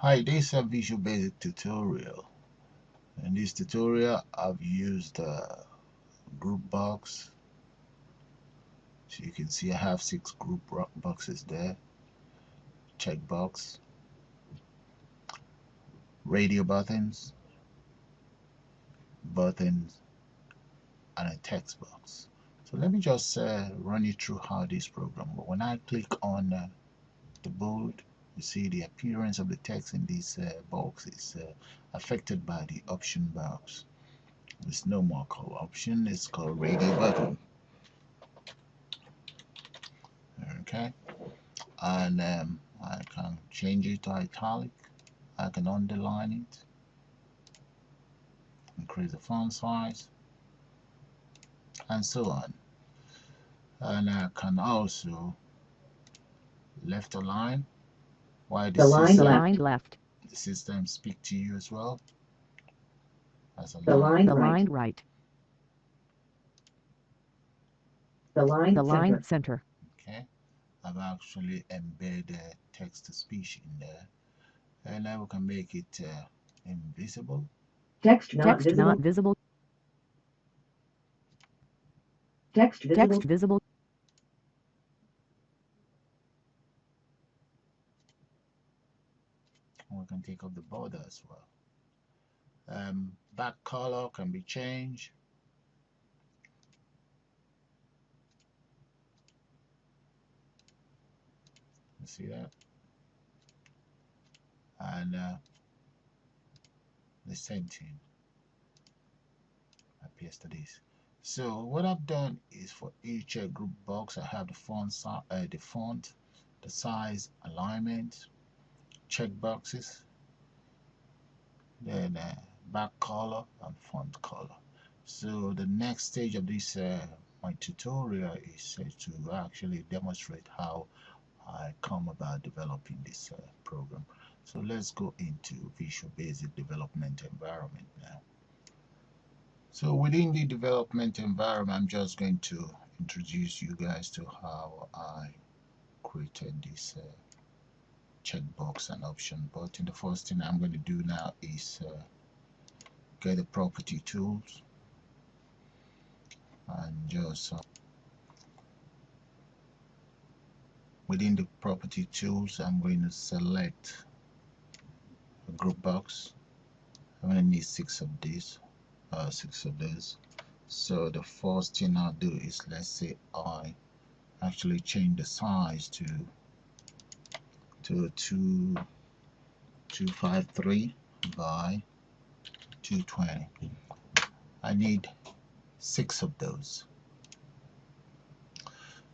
Hi, this is a Visual Basic tutorial. In this tutorial, I've used group box. So you can see I have 6 group boxes there. Checkbox, radio buttons, and a text box. So let me just run you through how this program works. When I click on the board, you see the appearance of the text in this box is affected by the option box. It's no more called option, it's called radio button. Okay, and I can change it to italic. I can underline it, increase the font size, and so on. And I can also left align while the system speak to you as well as align. Right. Center. Okay, I've actually embedded text to speech in there, and now we can make it invisible. Text not visible. Text visible. And we can take off the border as well. Back color can be changed. You see that? And the same thing appears to this. So what I've done is for each group box, I have the font, the size, alignment, checkboxes, then back color and font color. So the next stage of this my tutorial is to actually demonstrate how I come about developing this program. So let's go into Visual Basic development environment now. So within the development environment, I'm just going to introduce you guys to how I created this checkbox and option button. The first thing I'm going to do now is get the property tools and just within the property tools, I'm going to select a group box. I'm going to need 6 of these. 6 of those. So the first thing I'll do is, let's say I actually change the size to 253 by 220. I need 6 of those.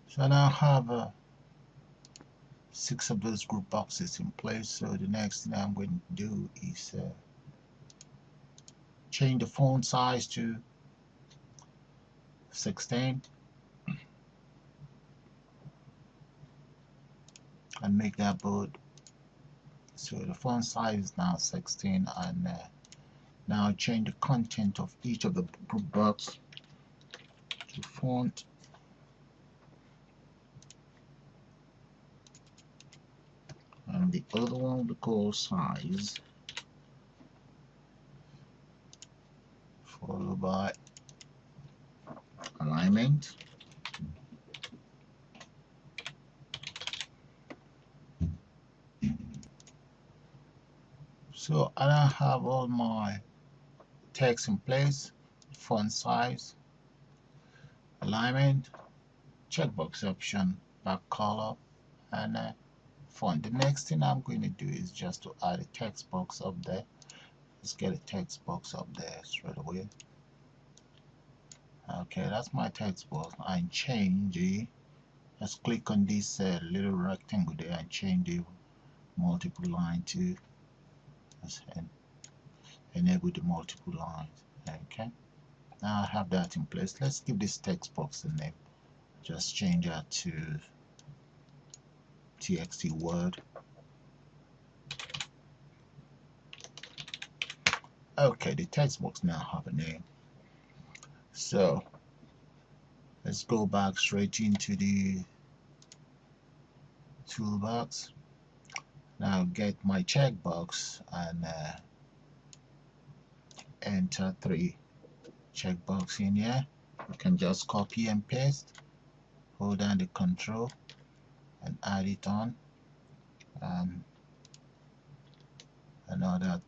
So now I have 6 of those group boxes in place. So the next thing I'm going to do is change the font size to 16 and make that bold. So the font size is now 16, and now change the content of each of the group box to font, and the other one we call size, followed by alignment. So I now have all my text in place, font size, alignment, checkbox option, back color, and font. The next thing I'm going to do is just to add a text box up there. Let's get a text box up there straight away. Okay, that's my text box. I change the, let's click on this little rectangle there and change the multiple line to, let's enable the multiple lines. Okay, now I have that in place. Let's give this text box a name. Just change that to txt word. Okay, the text box now have a name. So let's go back straight into the toolbox, Now get my checkbox and enter 3 checkbox in here. You can just copy and paste, hold down the control and add it on, and another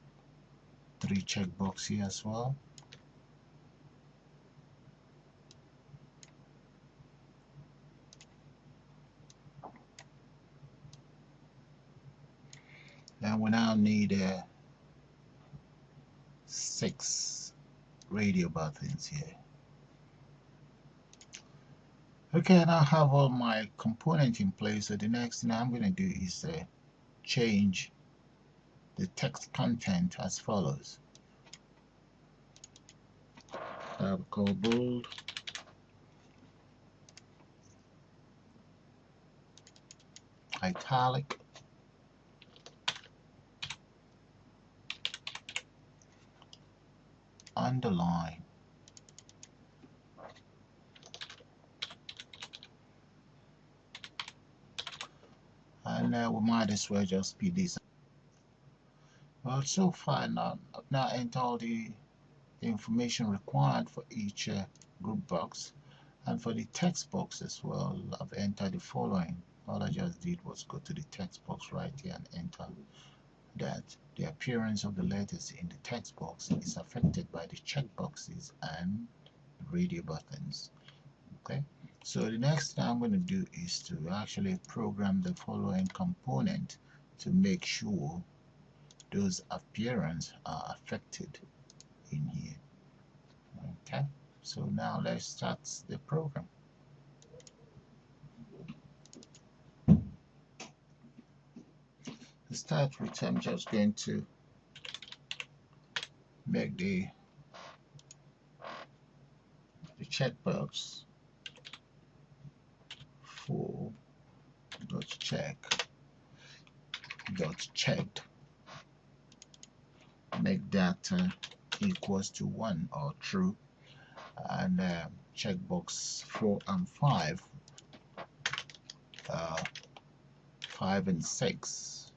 3 checkbox here as well. Then we now need 6 radio buttons here. Okay, now I have all my components in place. So the next thing I'm going to do is change the text content as follows. I'll call bold, italic, underline, and we might as well just speed this up. Well, so far now I've now entered all the information required for each group box, and for the text box as well I've entered the following. All I just did was go to the text box right here and enter that the appearance of the letters in the text box is affected by the checkboxes and radio buttons. Okay, so the next thing I'm going to do is to actually program the following component to make sure those appearances are affected in here. Okay, so now let's start the program. To start with, I'm just going to make the checkbox for checked, make that equals to 1 or true, and checkbox 4 and 5, 5 and 6,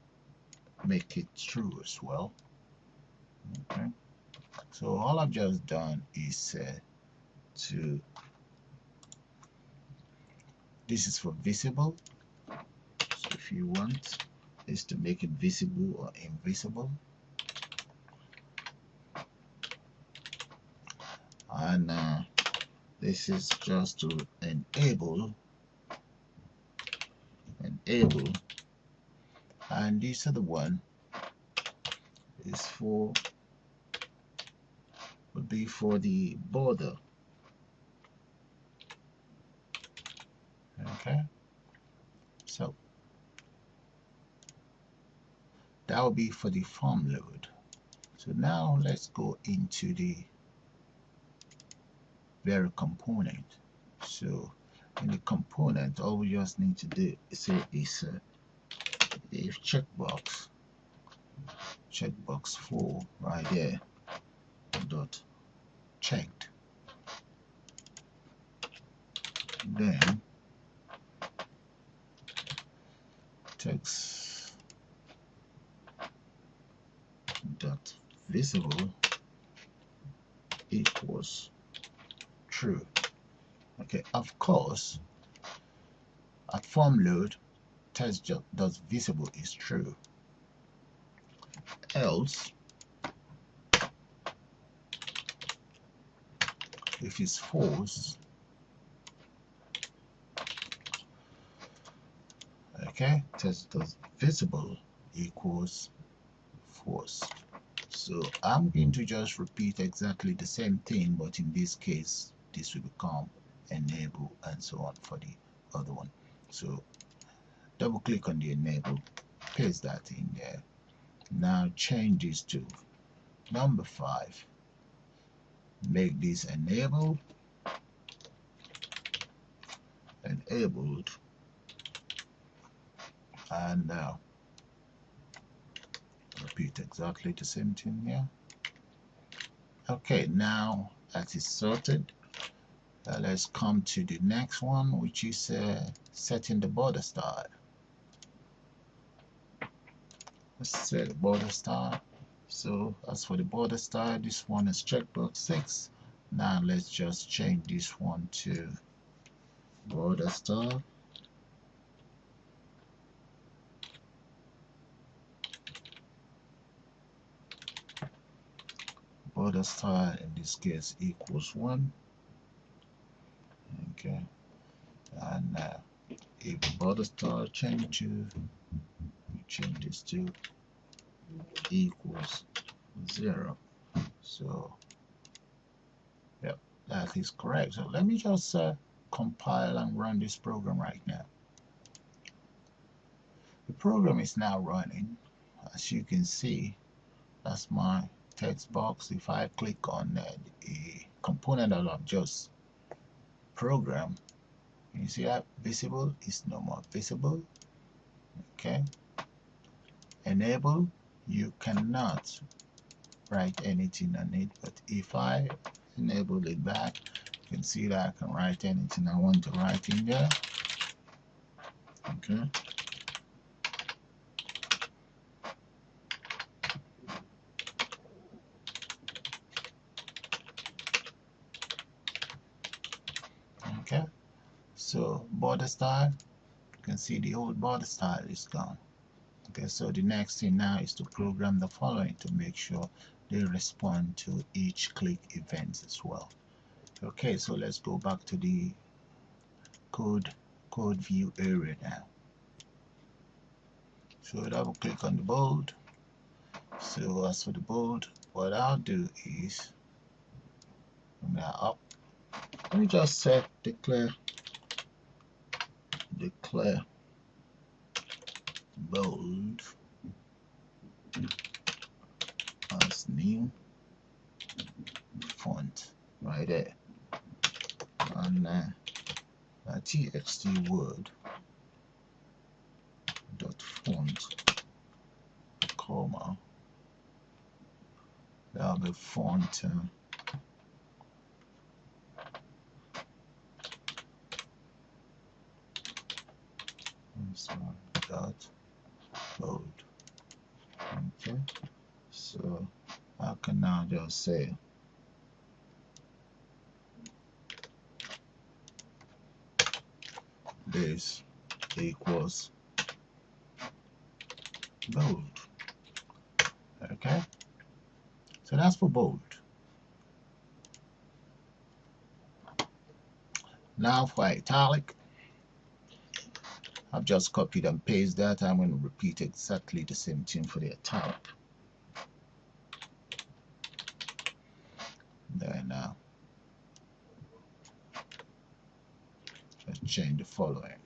make it true as well. Okay, so all I've just done is this is for visible, so if you want is to make it visible or invisible, and this is just to enable, and this other one is for, would be for the border. Okay, so that will be for the form load. So now let's go into the very component. So in the component, all we just need to do is if checkbox 4 right there dot checked, then text dot visible equals true. Okay, of course at form load text dot visible is true, else if it's false, okay, text dot visible equals false. So I'm going to just repeat exactly the same thing, but in this case this will become enable and so on for the other one. So double click on the enable, paste that in there. Now change this to number 5, make this enabled, and now repeat exactly the same thing here. Okay, now that is sorted, let's come to the next one, which is setting the border style. let's set the border style. So as for the border style, this one is checkbox 6. Now let's just change this one to border style. Border style in this case equals 1. Okay, and if border style change this to equals 0. So yep, that is correct. So let me just compile and run this program right now. The program is now running. As you can see, that's my text box. If I click on the component that I've just programmed, you see that visible is no more visible. Okay, enable, you cannot write anything on it, but if I enable it back, you can see that I can write anything I want to write in there. Okay, okay, so border style, you can see the old border style is gone. Okay, so the next thing now is to program the following to make sure they respond to each click events as well. Okay, so let's go back to the code view area now. So double click on the bold. So as for the bold, what I'll do is bring that up. Let me just set declare bold as new font right there, and txt word dot font comma, that'll be font dot bold. Okay, so I can now just say this equals bold. Okay, so that's for bold. Now for italic, I've just copied and pasted that. I'm going to repeat exactly the same thing for the italic. Then let's change the following.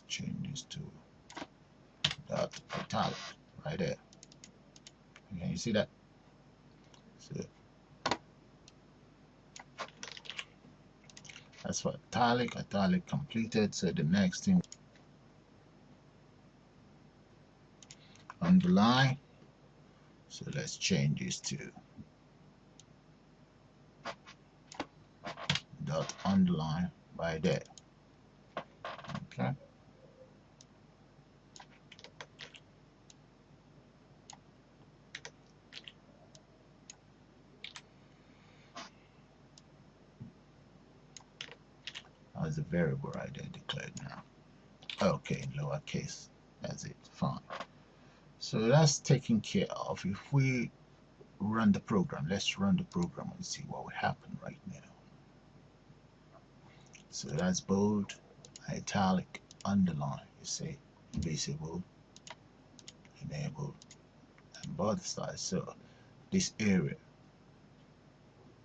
Change this to that italic right there. Can you see that? So that's for italic completed. So the next thing, underline. So let's change this to dot underline right there. Okay. As a variable right there declared now. Okay, lowercase. That's it. Fine. So that's taken care of. If we run the program, let's run the program and see what will happen right now. So that's bold, italic, underline. You see, visible, enable, and border style. So this area,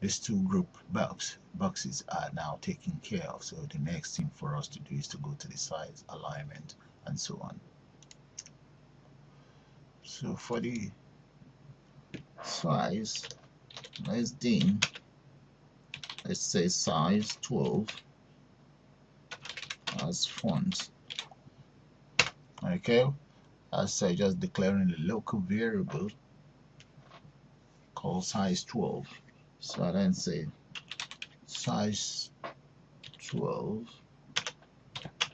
these two group boxes are now taken care of. So the next thing for us to do is to go to the size, alignment, and so on. So for the size, let's dim, let's say size 12 as font. Okay, as I just declaring a local variable called size 12. So I then say size 12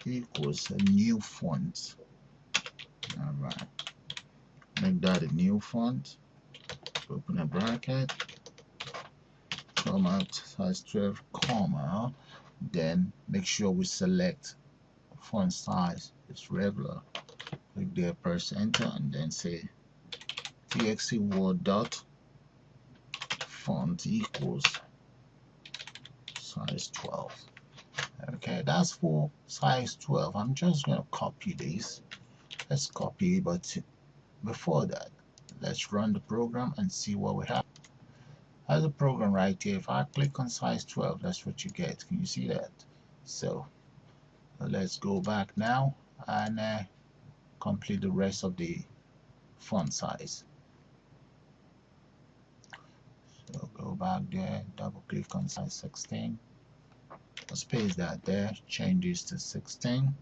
equals a new font. make that a new font. Open a bracket, comma, size 12, comma, then make sure we select font size. It's regular. Click there, press enter, and then say txt word dot font equals size 12. Okay, that's for size 12. I'm just going to copy this. Let's copy, but before that, let's run the program and see what we have. As a program right here, if I click on size 12, that's what you get. Can you see that? So let's go back now and complete the rest of the font size. So go back there, double click on size 16. Let's paste that there, change this to 16,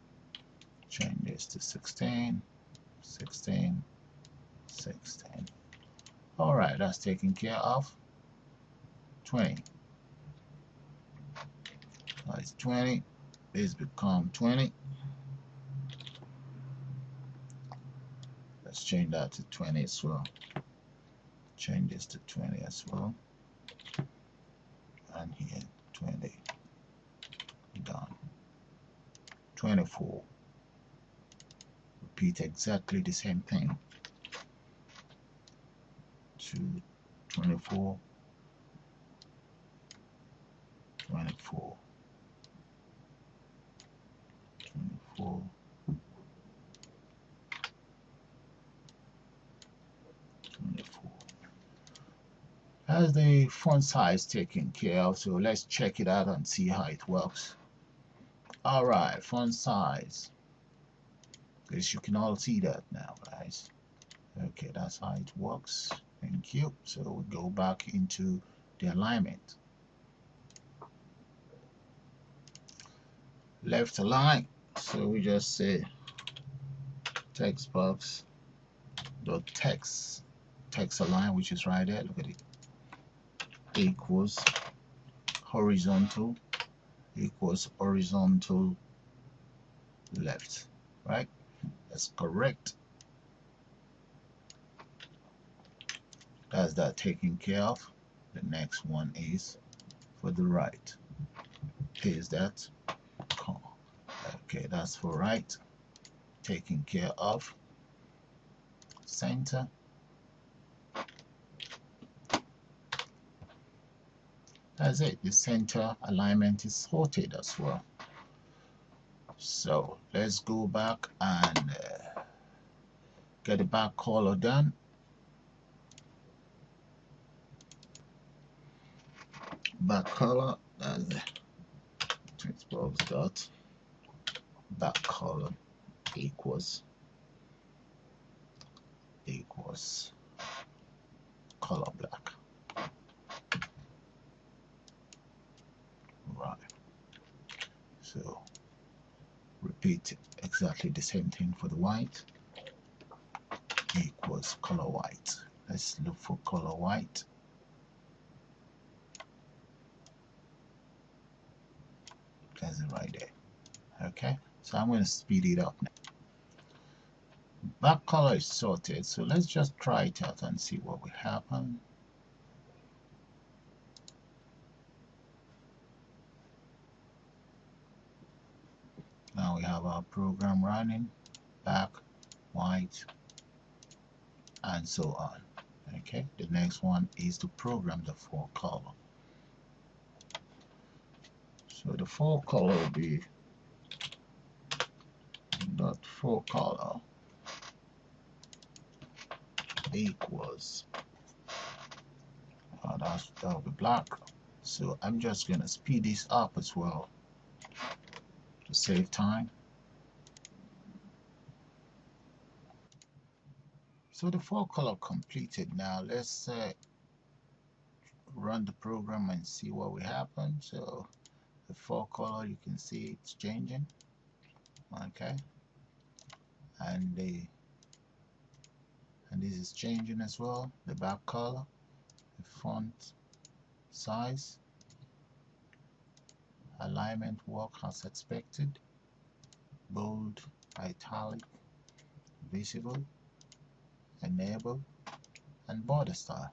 change this to 16, 16, 16. All right, that's taken care of. 20. Size 20. This become 20. Let's change that to 20 as well. Change this to 20 as well. And here, 20. Done. 24. Repeat exactly the same thing. To 24. 24. 24. 24. Has the font size taken care of, so let's check it out and see how it works. Alright, font size. Guess you can all see that now, guys. Okay, that's how it works. Thank you. So we go back into the alignment. Left align. So we just say Textbox dot text align, which is right there. Look at it. Equals horizontal equals horizontal left. Right? That's correct. That's that taken care of. The next one is for the right. Paste that. Okay, that's for right. Taken care of. Center. That's it. The center alignment is sorted as well. So let's go back and get the back color done. Back color, that's the Textbox dot back color equals color black. Right. So repeat exactly the same thing for the white. Equals color white. Let's look for color white. That's it right there. Okay, so I'm going to speed it up now. Back color is sorted, so let's just try it out and see what will happen. Now we have our program running, back, white, and so on. Okay, the next one is to program the full color. So the full color will be dot full color equals that'll be black. So I'm just gonna speed this up as well to save time. So the full color completed. Now let's run the program and see what will happen. So the full color, you can see it's changing. Okay, and this is changing as well. The back color, the font size, alignment work as expected, bold, italic, visible, enable, and border style.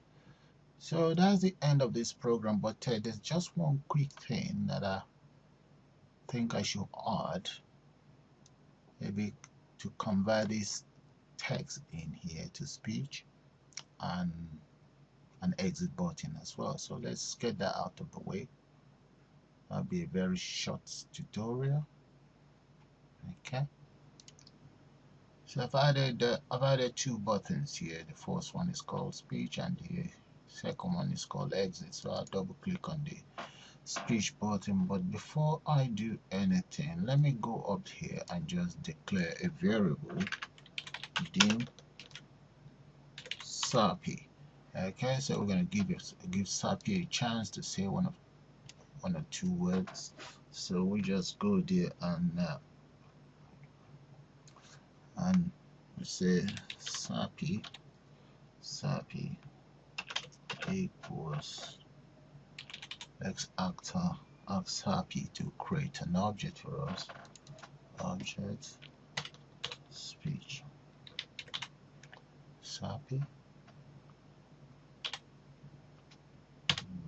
So that's the end of this program, but there's just one quick thing that I think I should add, maybe to convert this text in here to speech, and an exit button as well. So let's get that out of the way. That'll be a very short tutorial. Okay. So I've added two buttons here. The first one is called speech and the second one is called exit. So I'll double click on the speech button. But before I do anything, let me go up here and just declare a variable dim SAPI. Okay, so we're gonna give SAPI a chance to say one or two words. So we just go there and we say SAPI equals X actor asks SAPI to create an object for us. Object speech SAPI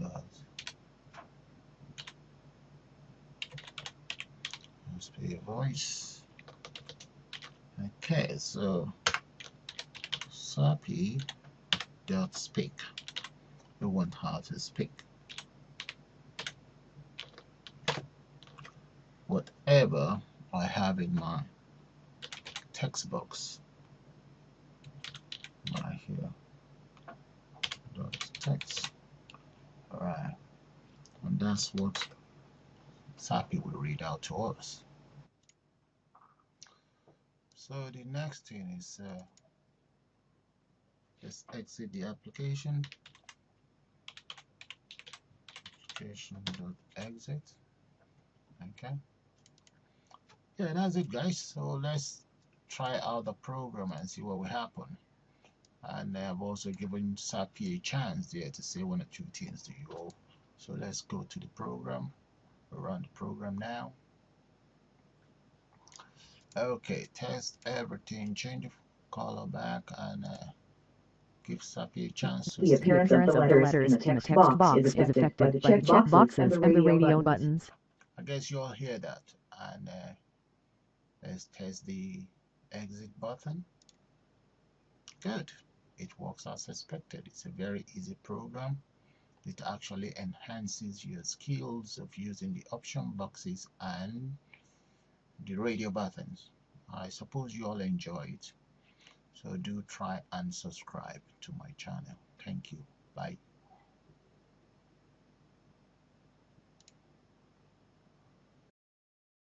dot must be a voice. Okay, so SAPI dot speak. We want her to speak. Whatever I have in my text box right here. Dot text. Alright. And that's what SAPI will read out to us. So the next thing is let's exit the application. Application.exit. Okay. Yeah, that's it, guys. So let's try out the program and see what will happen. And I've also given SAPI a chance there to say one or two things to you all. So let's go to the program. Run the program now. Okay, test everything, change the color back, and give SAPI a chance to The appearance of the letters in the text box is affected by the checkboxes and the radio buttons. I guess you all hear that. And let's test the exit button. Good. It works as expected. It's a very easy program. It actually enhances your skills of using the option boxes and the radio buttons. I suppose you all enjoy it. So do try and subscribe to my channel. Thank you. Bye.